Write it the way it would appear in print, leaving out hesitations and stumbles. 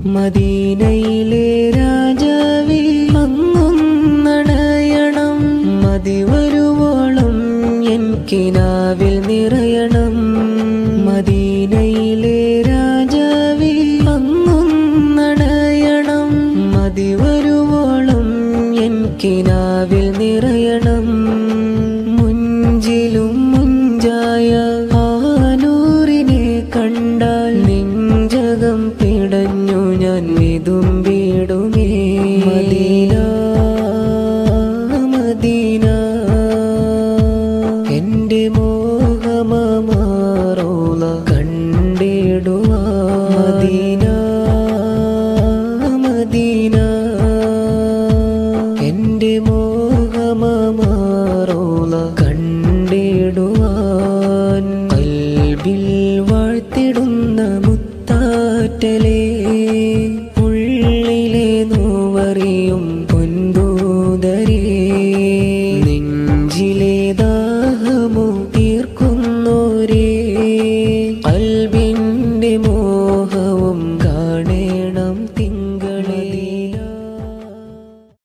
മദീനയിലെ രാജാവേ അങ്ങൊന്നണയണം, മതി വരുവോളം എൻ കിനാവിൽ നിറയണം. മദീനയിലെ രാജാവേ അങ്ങൊന്നണയണം, മതി വരുവോളം എൻ കിനാവിൽ നിറയണം. മുഞ്ചിലും മുഞ്ചായ ആ നൂറിനെ കണ്ടാൽ നെഞ്ചകം പിടഞ്ഞു ഞാൻ വിതുമ്പിടുമേ. മദീന മദീന എന്റെ മോഹമമാറോള കണ്ടിടുവാൻ. മദീന മദീന എന്റെ മോഹമമാറോള കണ്ടിടുവാൻ. കൽബിൽ വാഴ്ത്തിടുന്ന മുത്താറ്റലേ, ഉള്ളിലെ നോവറിയും പൊൻതൂതരേ, നെഞ്ചിലെ ദാഹമോ തീർക്കുന്നോരേ, കൽബിന്റെ മോഹവും